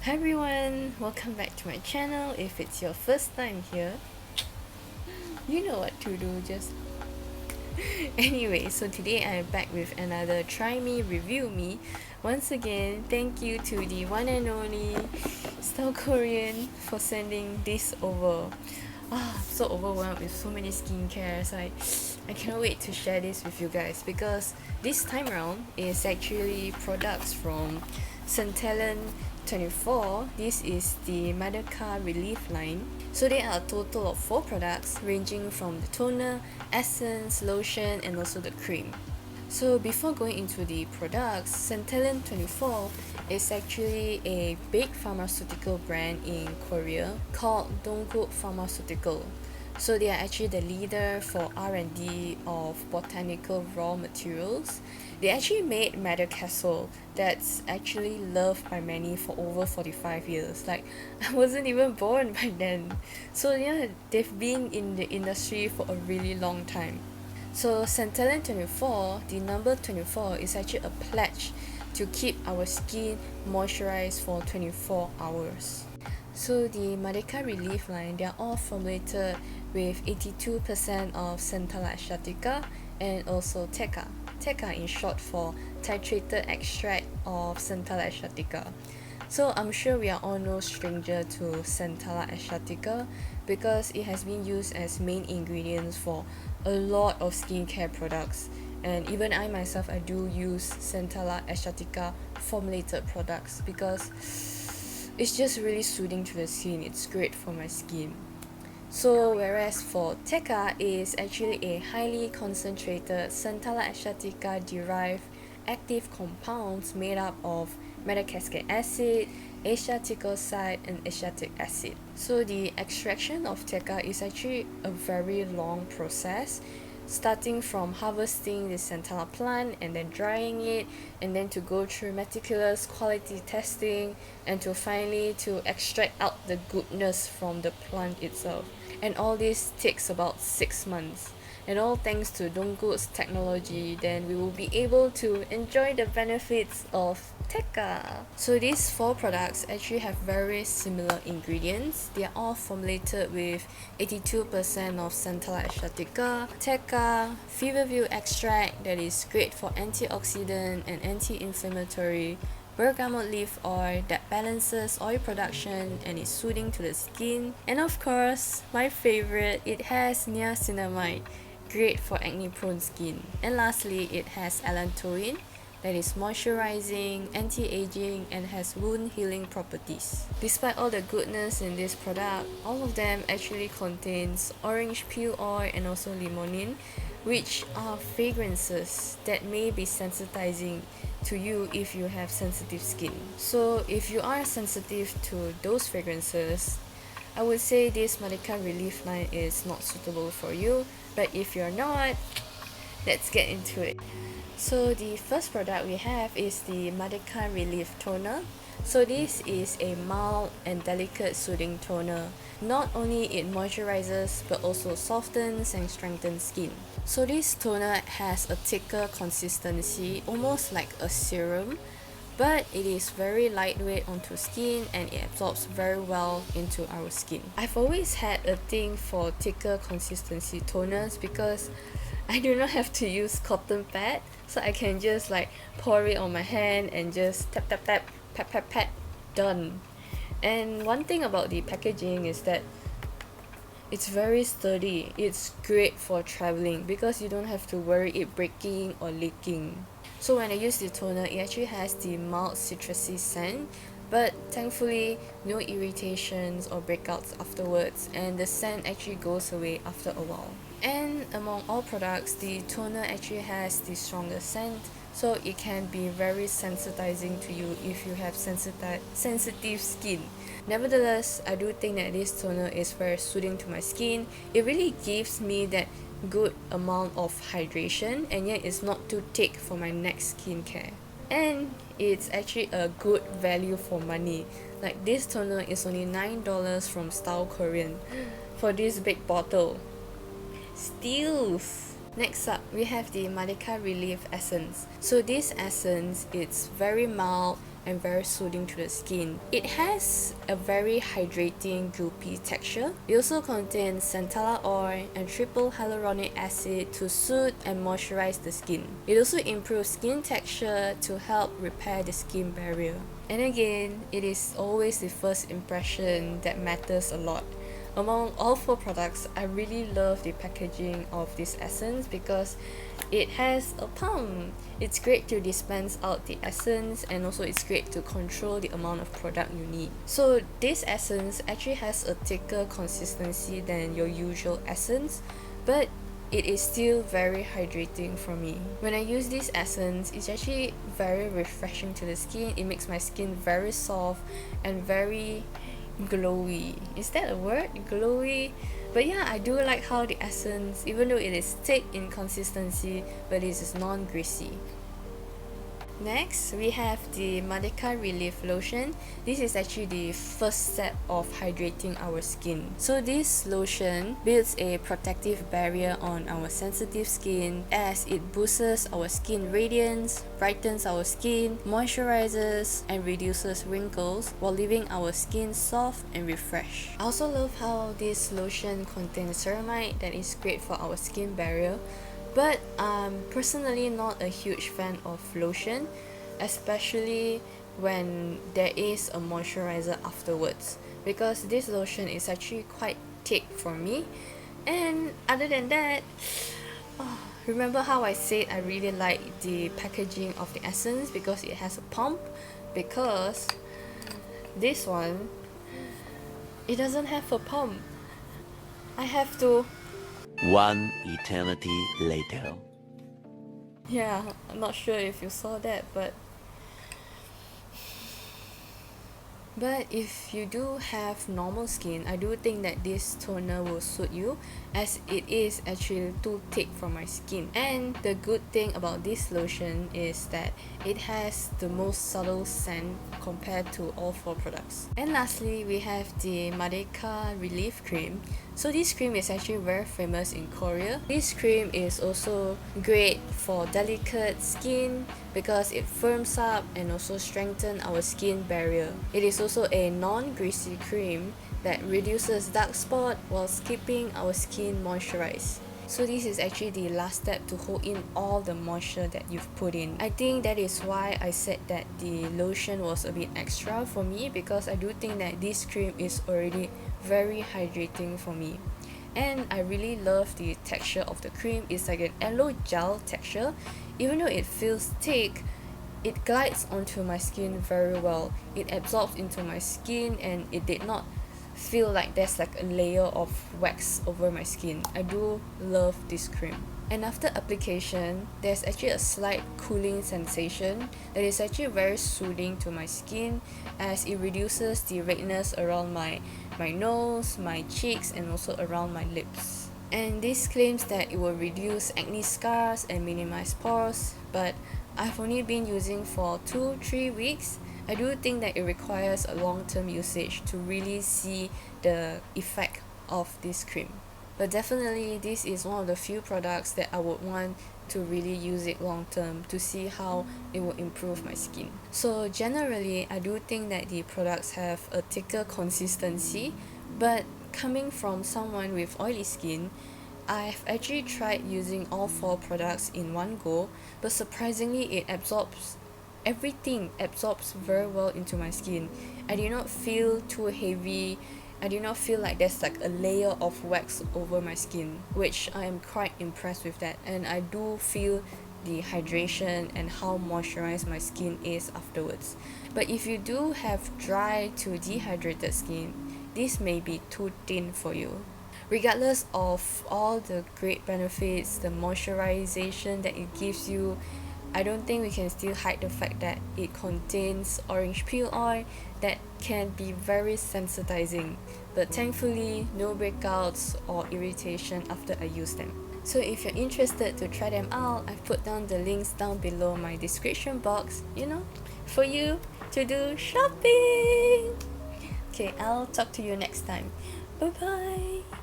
Hi everyone, welcome back to my channel. If it's your first time here, you know what to do, just anyway. So today I am back with another Try Me Review Me. Once again, thank you to the one and only South Korean for sending this over. I'm so overwhelmed with so many skincare. I cannot wait to share this with you guys because this time around is actually products from Centellian24. This is the Madeca Relief line. So there are a total of 4 products ranging from the toner, essence, lotion and also the cream. So before going into the products, Centellian24 is actually a big pharmaceutical brand in Korea called Donggup Pharmaceutical. So they are actually the leader for R&D of botanical raw materials. They actually made Madeca that's actually loved by many for over 45 years. Like, I wasn't even born by then. So yeah, they've been in the industry for a really long time. So Centellian24, the number 24 is actually a pledge to keep our skin moisturized for 24 hours. So the Madeca Relief line, they are all formulated with 82% of Centella asiatica and also Teca. Teca in short for titrated extract of Centella asiatica. So I'm sure we are all no stranger to Centella asiatica because it has been used as main ingredients for a lot of skincare products, and even I myself, I do use Centella asiatica formulated products because it's just really soothing to the skin. It's great for my skin. So whereas for Teca is actually a highly concentrated Centella asiatica derived active compounds made up of metacascade acid, asiaticoside and asiatic acid. So the extraction of Teca is actually a very long process, starting from harvesting the Centella plant and then drying it, and then to go through meticulous quality testing and to finally to extract out the goodness from the plant itself. And all this takes about 6 months. And all thanks to Dongguk's technology, then we will be able to enjoy the benefits of Teca. So these 4 products actually have very similar ingredients. They are all formulated with 82% of Centella asiatica, Teca, feverview extract that is great for antioxidant and anti-inflammatory, bergamot leaf oil that balances oil production and is soothing to the skin, and of course, my favorite, it has niacinamide, great for acne-prone skin. And lastly, it has allantoin that is moisturizing, anti-aging, and has wound healing properties. Despite all the goodness in this product, all of them actually contains orange peel oil and also limonene, which are fragrances that may be sensitizing to you if you have sensitive skin. So if you are sensitive to those fragrances, I would say this Madeca Relief line is not suitable for you, but if you're not, let's get into it. So the first product we have is the Madeca Relief Toner. So this is a mild and delicate soothing toner. Not only it moisturizes but also softens and strengthens skin. So this toner has a thicker consistency, almost like a serum, but it is very lightweight onto skin and it absorbs very well into our skin. I've always had a thing for thicker consistency toners because I do not have to use cotton pad, so I can just like pour it on my hand and just tap tap tap, pat pat pat, done. And one thing about the packaging is that it's very sturdy. It's great for traveling because you don't have to worry it breaking or leaking. So when I use the toner, it actually has the mild citrusy scent, but thankfully no irritations or breakouts afterwards, and the scent actually goes away after a while. And among all products, the toner actually has the strongest scent, so it can be very sensitizing to you if you have sensitive skin. Nevertheless, I do think that this toner is very soothing to my skin. It really gives me that good amount of hydration, and yet it's not too thick for my next skincare. And it's actually a good value for money. Like, this toner is only $9 from South Korean for this big bottle. Steals! Next up, we have the Madeca Relief Essence. So this essence, it's very mild and very soothing to the skin. It has a very hydrating, goopy texture. It also contains centella oil and triple hyaluronic acid to soothe and moisturize the skin. It also improves skin texture to help repair the skin barrier. And again, it is always the first impression that matters a lot. Among all 4 products, I really love the packaging of this essence because it has a pump. It's great to dispense out the essence, and also it's great to control the amount of product you need. So this essence actually has a thicker consistency than your usual essence, but it is still very hydrating for me. When I use this essence, it's actually very refreshing to the skin. It makes my skin very soft and very glowy. Is that a word? Glowy? But yeah, I do like how the essence, even though it is thick in consistency, but it is non-greasy. Next, we have the Madeca Relief Lotion. This is actually the first step of hydrating our skin. So this lotion builds a protective barrier on our sensitive skin as it boosts our skin radiance, brightens our skin, moisturizes, and reduces wrinkles while leaving our skin soft and refreshed. I also love how this lotion contains ceramide that is great for our skin barrier. But I'm personally not a huge fan of lotion, especially when there is a moisturizer afterwards, because this lotion is actually quite thick for me. And other than that, remember how I said I really like the packaging of the essence because it has a pump? Because this one, it doesn't have a pump. I have to... One eternity later. Yeah, I'm not sure if you saw that, but if you do have normal skin, I do think that this toner will suit you, as it is actually too thick for my skin. And the good thing about this lotion is that it has the most subtle scent compared to all 4 products. And lastly, we have the Madeca Relief Cream. So this cream is actually very famous in Korea. This cream is also great for delicate skin because it firms up and also strengthens our skin barrier. It is also a non-greasy cream that reduces dark spot while keeping our skin moisturized. So this is actually the last step to hold in all the moisture that you've put in. I think that is why I said that the lotion was a bit extra for me, because I do think that this cream is already very hydrating for me. And I really love the texture of the cream. It's like an aloe gel texture. Even though it feels thick, it glides onto my skin very well. It absorbs into my skin and it did not feel like there's like a layer of wax over my skin. I do love this cream. And after application, there's actually a slight cooling sensation that is actually very soothing to my skin, as it reduces the redness around my nose, my cheeks, and also around my lips. And this claims that it will reduce acne scars and minimize pores, but I've only been using for 2-3 weeks. I do think that it requires a long-term usage to really see the effect of this cream. But definitely, this is one of the few products that I would want to really use it long-term to see how it will improve my skin. So generally, I do think that the products have a thicker consistency, but coming from someone with oily skin, I've actually tried using all 4 products in one go, but surprisingly it absorbs very well into my skin. I did not feel too heavy. I did not feel like there's like a layer of wax over my skin, which I am quite impressed with that. And I do feel the hydration and how moisturized my skin is afterwards. But if you do have dry to dehydrated skin, this may be too thin for you. Regardless of all the great benefits, the moisturization that it gives you, I don't think we can still hide the fact that it contains orange peel oil that can be very sensitizing. But thankfully, no breakouts or irritation after I use them. So if you're interested to try them out, I've put down the links down below my description box, for you to do shopping. Okay, I'll talk to you next time. Bye bye.